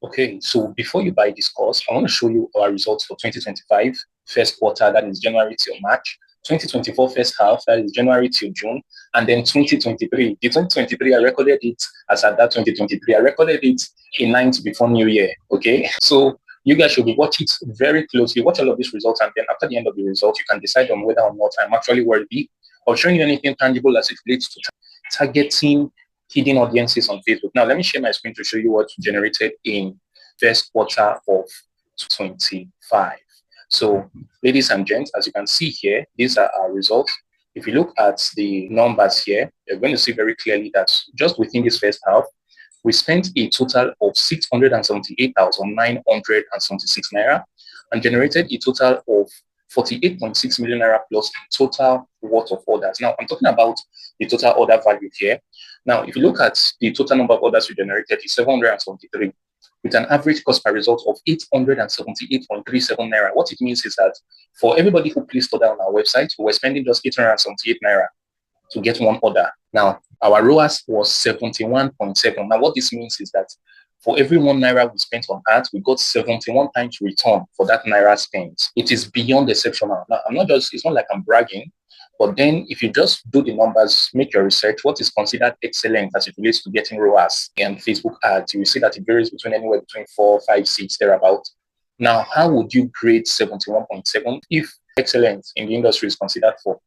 Okay, so before you buy this course, I want to show you our results for 2025 first quarter, that is January till March, 2024 first half, that is January till June, and then 2023. The 2023, I recorded it as at that 2023. I recorded it a night before New Year. Okay, so you guys should be watching it very closely. Watch all of these results, and then after the end of the results, you can decide on whether or not I'm actually worthy of showing you anything tangible as it relates to targeting hidden audiences on Facebook. Now, let me share my screen to show you what generated in first quarter of 25. So, ladies and gents, as you can see here, these are our results. If you look at the numbers here, you're going to see very clearly that just within this first half, we spent a total of 678,976 naira and generated a total of 48.6 million naira plus total worth of orders. Now, I'm talking about the total order value here. Now, if you look at the total number of orders we generated, is 773 with an average cost per result of 878.37 naira. What it means is that for everybody who placed order on our website, we were spending just 878 naira to get one order. Now, our ROAS was 71.7. Now, what this means is that for every 1 naira we spent on ads, we got 71 times return for that naira spent. It is beyond exceptional. Now, it's not like I'm bragging, but then if you just do the numbers, make your research, what is considered excellent as it relates to getting ROAS and Facebook ads, you will see that it varies between anywhere between 4, 5, 6, thereabout. Now, how would you grade 71.7 if excellent in the industry is considered 4?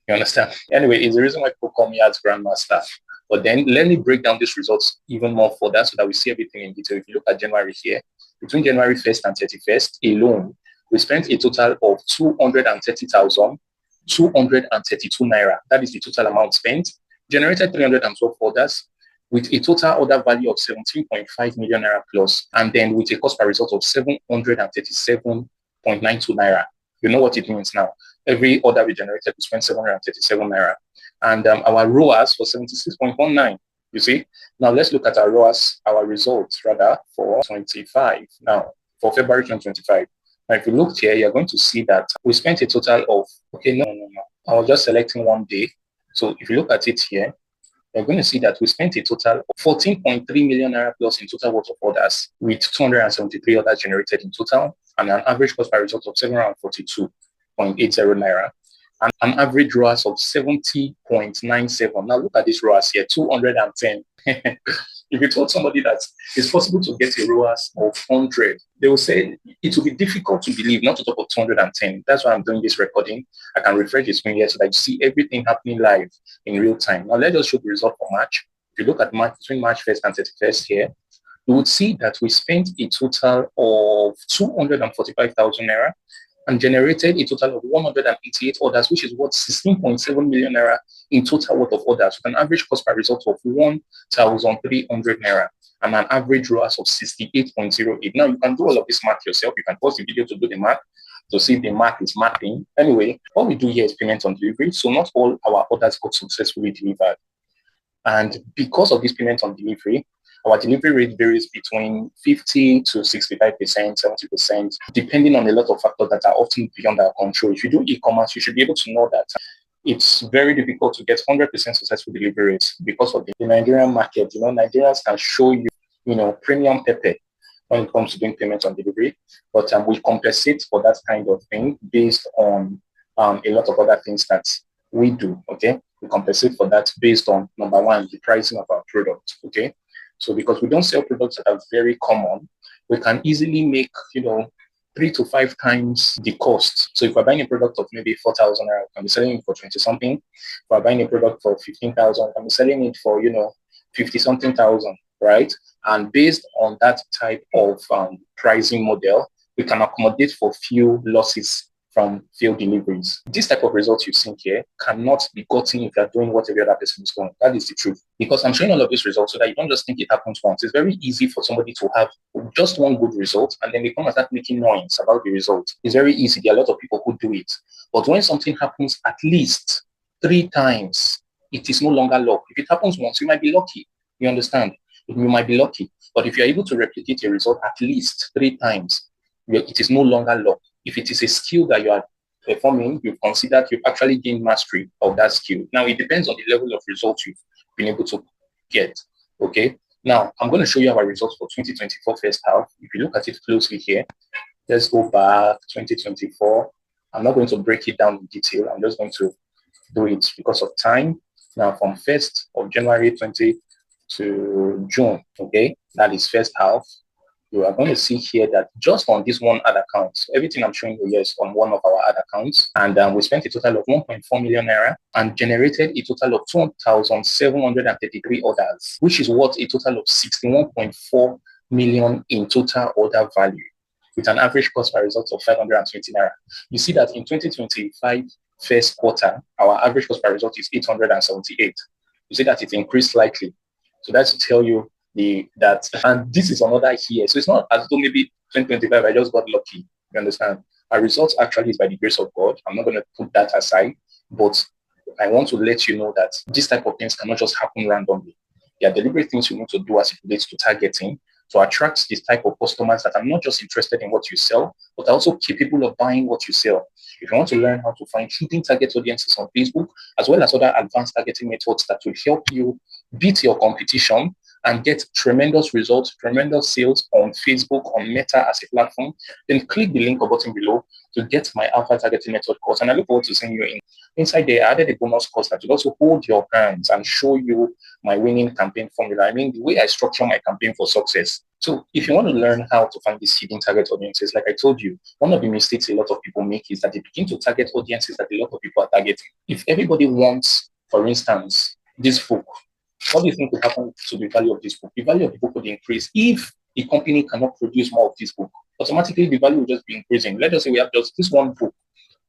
You understand? Anyway, it's the reason why people call me as Grandmaster. But then let me break down these results even more further so that we see everything in detail. If you look at January here, between January 1st and 31st alone, we spent a total of 230,232 naira. That is the total amount spent. Generated 312 orders with a total order value of 17.5 million naira plus, and then with a cost per result of 737.92 naira. You know what it means now. Every order we generated, we spent 737 naira. And our ROAS was 76.19. You see? Now let's look at our ROAS, our results rather for 25. Now, for February 2025. Now, if you look here, you're going to see that we spent a total of, I was just selecting one day. So if you look at it here, you're going to see that we spent a total of 14.3 million naira plus in total worth of orders, with 273 orders generated in total, and an average cost per result of 742.80 naira, and an average ROAS of 70.97. Now look at this ROAS here, 210. If you told somebody that it's possible to get a ROAS of 100, they will say it will be difficult to believe, not to talk of 210. That's why I'm doing this recording. I can refresh the screen here so that you see everything happening live in real time. Now let's just show the result for March. If you look at March, between March 1st and 31st here, you would see that we spent a total of 245,000 naira and generated a total of 188 orders, which is worth 16.7 million naira in total worth of orders, with an average cost per result of 1,300 naira and an average ROAS of 68.08. Now, you can do all of this math yourself. You can pause the video to do the math to see if the math is mapping. Anyway, what we do here is payment on delivery. So not all our orders got successfully delivered. And because of this payment on delivery, our delivery rate varies between 50 to 65%, 70%, depending on a lot of factors that are often beyond our control. If you do e-commerce, you should be able to know that it's very difficult to get 100% successful delivery rates because of the Nigerian market. Nigerians can show you, premium pepper when it comes to doing payment on delivery, but we compensate for that kind of thing based on a lot of other things that we do, okay? We compensate for that based on, number one, the pricing of our product, okay? So because we don't sell products that are very common, we can easily make, 3 to 5 times the cost. So if we're buying a product of maybe 4,000, I can be selling it for 20 something. If we're buying a product for 15,000, I can be selling it for, 50 something thousand, right? And based on that type of pricing model, we can accommodate for few losses from failed deliveries. This type of results you've seen here cannot be gotten if you're doing what every other person is doing. That is the truth. Because I'm showing all of these results so that you don't just think it happens once. It's very easy for somebody to have just one good result and then they come and start making noise about the result. It's very easy. There are a lot of people who do it. But when something happens at least 3 times, it is no longer luck. If it happens once, you might be lucky. You understand? You might be lucky. But if you're able to replicate a result at least 3 times, it is no longer luck. If it is a skill that you are performing, you've actually gained mastery of that skill. Now, it depends on the level of results you've been able to get, okay? Now, I'm going to show you our results for 2024 first half. If you look at it closely here, let's go back 2024. I'm not going to break it down in detail. I'm just going to do it because of time. Now, from 1st of January 20 to June, okay, that is first half. You are going to see here that just on this one ad account, so everything I'm showing you here is on one of our ad accounts, and we spent a total of 1.4 million naira and generated a total of 2,733 orders, which is worth a total of 61.4 million in total order value, with an average cost per result of 520 naira. You see that in 2025 first quarter, our average cost per result is 878. You see that it increased slightly. So that's to tell you that, and this is another here. So it's not as though maybe 2025 I just got lucky. You understand? Our results actually is by the grace of God. I'm not going to put that aside, but I want to let you know that this type of things cannot just happen randomly. There are deliberate things you need to do as it relates to targeting to attract this type of customers that are not just interested in what you sell, but are also capable of buying what you sell. If you want to learn how to find hidden target audiences on Facebook, as well as other advanced targeting methods that will help you beat your competition and get tremendous results, tremendous sales on Facebook, on Meta as a platform, then click the link or button below to get my Alpha Targeting Method course. And I look forward to seeing you in. Inside there, I added a bonus course that will also hold your hands and show you my winning campaign formula. I mean, the way I structure my campaign for success. So if you want to learn how to find these hidden target audiences, like I told you, one of the mistakes a lot of people make is that they begin to target audiences that a lot of people are targeting. If everybody wants, for instance, this book, what do you think will happen to the value of this book? The value of the book will increase if the company cannot produce more of this book. Automatically, the value will just be increasing. Let us say we have just this one book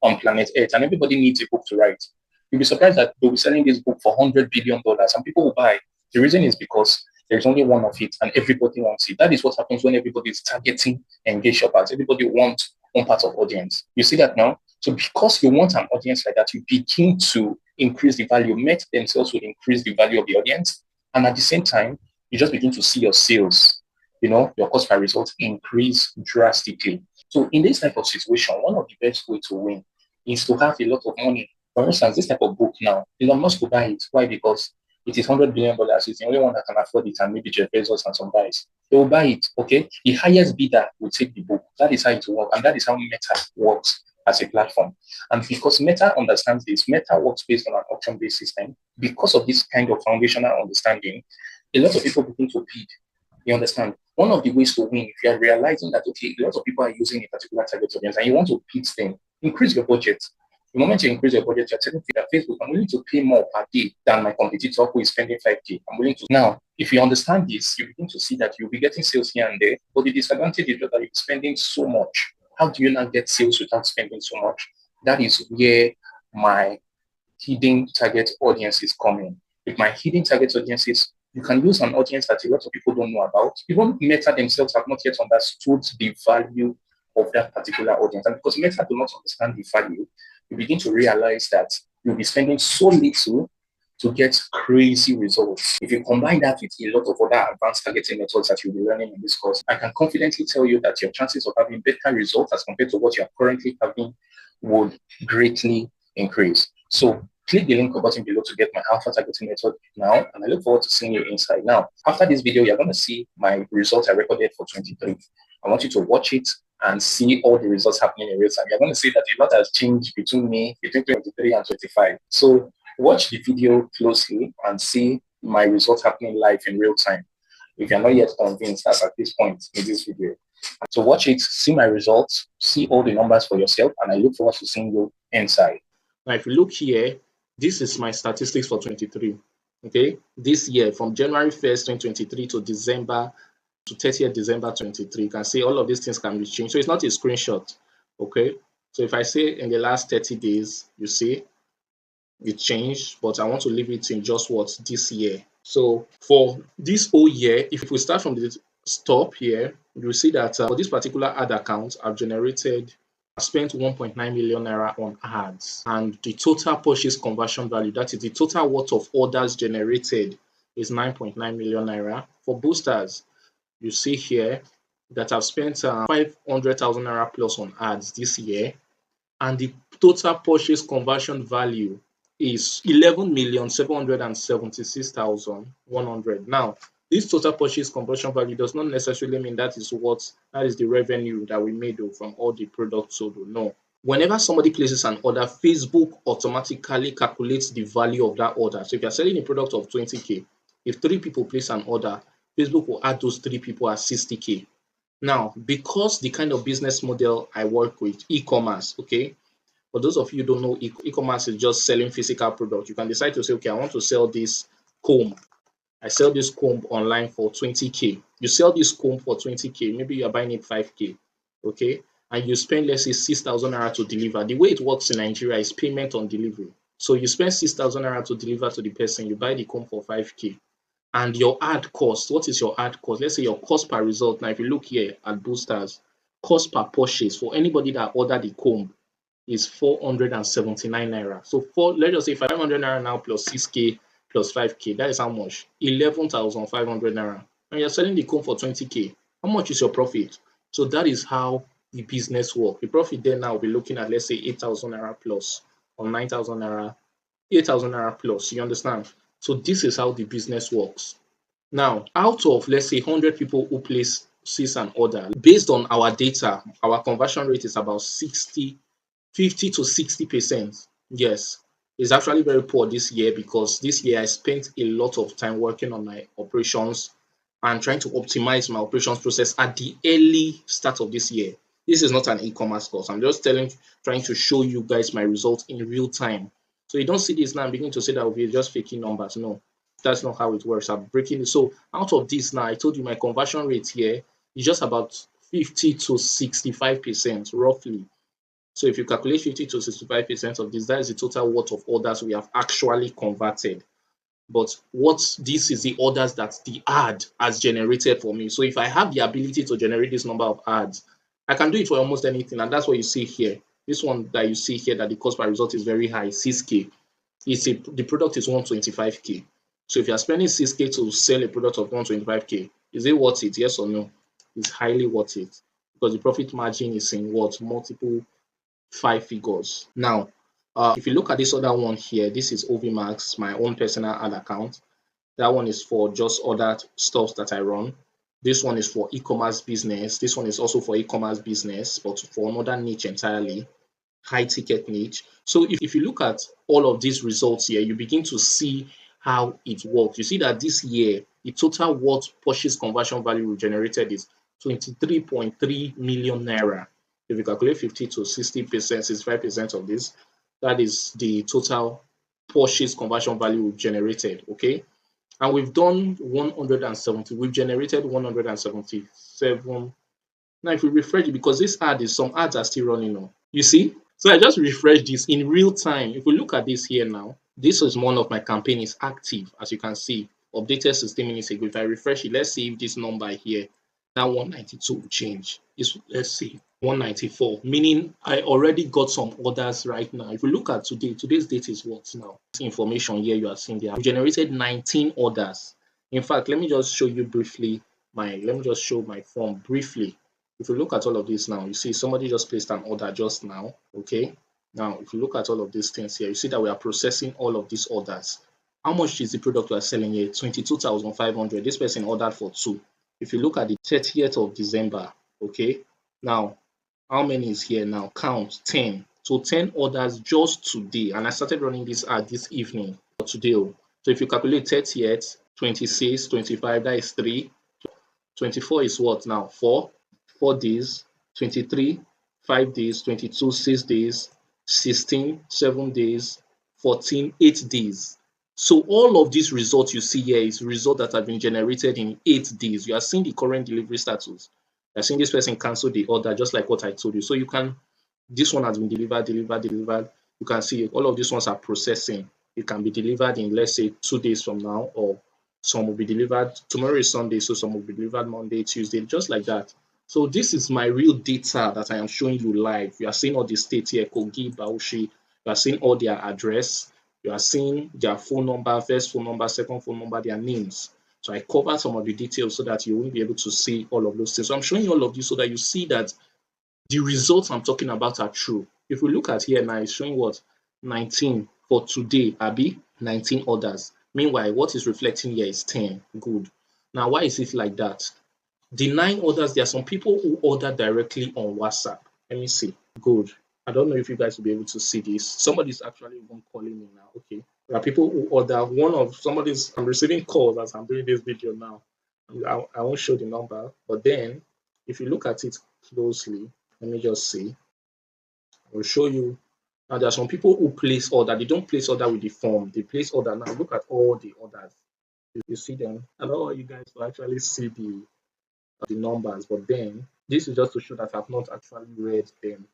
on planet Earth, and everybody needs a book to write. You'll be surprised that they'll be selling this book for $100 billion, and people will buy. The reason is because there's only one of it, and everybody wants it. That is what happens when everybody is targeting engaged shoppers. Everybody wants one part of audience. You see that now? So because you want an audience like that, you begin to increase the value. Met themselves will increase the value of the audience. And at the same time, you just begin to see your sales, your cost per result increase drastically. So in this type of situation, one of the best ways to win is to have a lot of money. For instance, this type of book now, Elon Musk will buy it. Why? Because it is $100 billion. It's the only one that can afford it, and maybe Jeff Bezos and some guys. They will buy it, okay? The highest bidder will take the book. That is how it works, and that is how Meta works as a platform. And because Meta understands this, Meta works based on an auction-based system. Because of this kind of foundational understanding, a lot of people begin to bid. You understand? One of the ways to win, if you are realizing that, okay, a lot of people are using a particular target audience and you want to bid them, increase your budget. The moment you increase your budget, you're telling people that Facebook, I'm willing to pay more per day than my competitor who is spending 5K. I'm willing to. Now, if you understand this, you begin to see that you'll be getting sales here and there, but the disadvantage is that you're spending so much. How do you not get sales without spending so much? That is where my hidden target audiences come in. With my hidden target audiences, you can use an audience that a lot of people don't know about. Even Meta themselves have not yet understood the value of that particular audience. And because Meta do not understand the value, you begin to realize that you'll be spending so little to get crazy results. If you combine that with a lot of other advanced targeting methods that you'll be learning in this course, I can confidently tell you that your chances of having better results as compared to what you're currently having would greatly increase. So click the link or button below to get my Alpha Targeting Method now, and I look forward to seeing you inside. Now, after this video, you're going to see my results I recorded for 23. I want you to watch it and see all the results happening in real time. You're going to see that a lot has changed between 23 and 25. So watch the video closely and see my results happening live in real time. If you're not yet convinced as at this point in this video. So watch it, see my results, see all the numbers for yourself, and I look forward to seeing you inside. Now, if you look here, this is my statistics for 23. Okay, this year from January 1st, 2023 to December to 30th December 23, you can see all of these things can be changed. So it's not a screenshot. Okay, so if I say in the last 30 days, you see it changed, but I want to leave it in just what this year. So for this whole year, if we start from the top here, you'll see that for this particular ad account, I've spent 1.9 million naira on ads, and the total purchase conversion value, that is the total worth of orders generated, is 9.9 million naira. For boosters, you see here that I've spent 500,000 naira plus on ads this year, and the total purchase conversion value is 11,776,100. Now, This total purchase conversion value does not necessarily mean that is the revenue that we made from all the products sold. No. Whenever somebody places an order, Facebook automatically calculates the value of that order. So if you're selling a product of 20K, if 3 people place an order, Facebook will add those 3 people as 60K. Now, because the kind of business model I work with, e-commerce, okay? For those of you who don't know, e-commerce is just selling physical products. You can decide to say, okay, I want to sell this comb. I sell this comb online for 20K. You sell this comb for 20K. Maybe you're buying it 5K, okay? And you spend, let's say, 6,000 naira to deliver. The way it works in Nigeria is payment on delivery. So you spend 6,000 naira to deliver to the person. You buy the comb for 5K. And your ad cost, what is your ad cost? Let's say your cost per result. Now, if you look here at Boosters, cost per purchase for anybody that ordered the comb is 479 naira. So let's just say 500 naira now plus 6K plus 5K. That is how much? 11,500 naira. And you're selling the comb for 20K. How much is your profit? So that is how the business works. The profit there now will be looking at, let's say, 8,000 naira plus or 9,000 naira, 8,000 naira plus. You understand? So this is how the business works. Now, out of, let's say, 100 people who place an order, based on our data, our conversion rate is about 50 to 60%. Yes, it's actually very poor this year because this year I spent a lot of time working on my operations and trying to optimize my operations process at the early start of this year. This is not an e-commerce course. I'm just trying to show you guys my results in real time. So you don't see this now and begin to say that we're just faking numbers. No, that's not how it works. I'm breaking it. So out of this now, I told you my conversion rate here is just about 50 to 65% roughly. So if you calculate 50 to 65% of this, that is the total worth of orders we have actually converted. But this is the orders that the ad has generated for me. So if I have the ability to generate this number of ads, I can do it for almost anything. And that's what you see here. This one that you see here that the cost per result is very high, 6K. The product is 125K. So if you're spending 6K to sell a product of 125K, is it worth it? Yes or no? It's highly worth it because the profit margin is in multiple 5 figures. Now, if you look at this other one here, this is OVMax, my own personal ad account. That one is for just other stuff that I run. This one is for e-commerce business. This one is also for e-commerce business, but for another niche entirely, high ticket niche. So if you look at all of these results here, you begin to see how it works. You see that this year, the total worth purchase conversion value we generated is 23.3 million naira. If you calculate 50 to 60%, 65% of this, that is the total purchase conversion value we've generated, okay? And we've done 170, we've generated 177. Now, if we refresh it, because some ads are still running on, you see? So I just refreshed this in real time. If we look at this here now, this is one of my campaign is active, as you can see, updated 16 minutes ago. If I refresh it, let's see if this number here, that 192 will change. Let's see, 194, meaning I already got some orders right now. If we look at today's date is what now? This information here you are seeing there. I've generated 19 orders. In fact, let me just show you briefly let me just show my form briefly. If you look at all of this now, you see somebody just placed an order just now, okay? Now, if you look at all of these things here, you see that we are processing all of these orders. How much is the product we are selling here? 22,500. This person ordered for 2. If you look at the 30th of December, okay? Now, how many is here now? Count 10. So 10 orders just today. And I started running this ad this evening or today. So if you calculate 30th, 26, 25, that is 3. 24 is what now? 4 days, 23, 5 days, 22, 6 days, 16, 7 days, 14, 8 days. So all of these results you see here is results that have been generated in 8 days. You are seeing the current delivery status. You are seeing this person cancel the order, just like what I told you. So this one has been delivered. You can see all of these ones are processing. It can be delivered in, let's say, 2 days from now, or some will be delivered. Tomorrow is Sunday, so some will be delivered Monday, Tuesday, just like that. So this is my real data that I am showing you live. You are seeing all the states here, Kogi, Bauchi. You are seeing all their address. You are seeing their phone number, first phone number, second phone number, their names. So I covered some of the details so that you won't be able to see all of those things. So I'm showing you all of this so that you see that the results I'm talking about are true. If we look at here now, it's showing what? 19 for today, Abby, 19 orders. Meanwhile, what is reflecting here is 10. Good. Now, why is it like that? The 9 orders, there are some people who order directly on WhatsApp. Let me see. Good. I don't know if you guys will be able to see this. Somebody's actually even calling me now. Okay. There are people who order I'm receiving calls as I'm doing this video now. I won't show the number, but then if you look at it closely, let me just see. I will show you. Now, there are some people who place order. They don't place order with the form. They place order. Now, look at all the orders. You see them. I don't want you guys to actually see the numbers, but then this is just to show that I've not actually read them.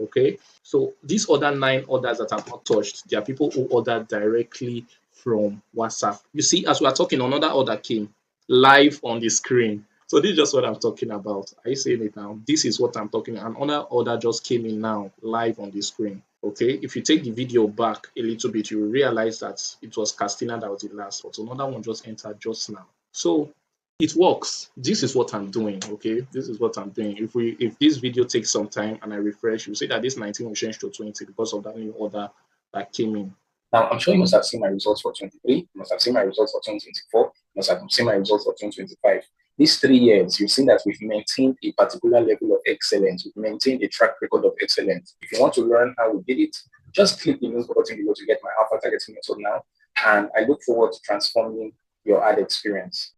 Okay, so these other 9 orders that I've not touched, there are people who order directly from WhatsApp. You see, as we are talking, another order came live on the screen. So this is just what I'm talking about. Are you seeing it now? This is what I'm talking about. Another order just came in now, live on the screen. Okay, if you take the video back a little bit, you will realize that it was Castina that was the last, but another one just entered just now. So it works. This is what I'm doing. Okay, this is what I'm doing. If this video takes some time and I refresh, you see that this 19 will change to 20 because of that new order that came in. Now, I'm sure you must have seen my results for 23, you must have seen my results for 2024, you must have seen my results for 2025. These 3 years, you've seen that we've maintained a particular level of excellence. We've maintained a track record of excellence. If you want to learn how we did it, just click the news button below to get my Alpha Targeting method now. And I look forward to transforming your ad experience.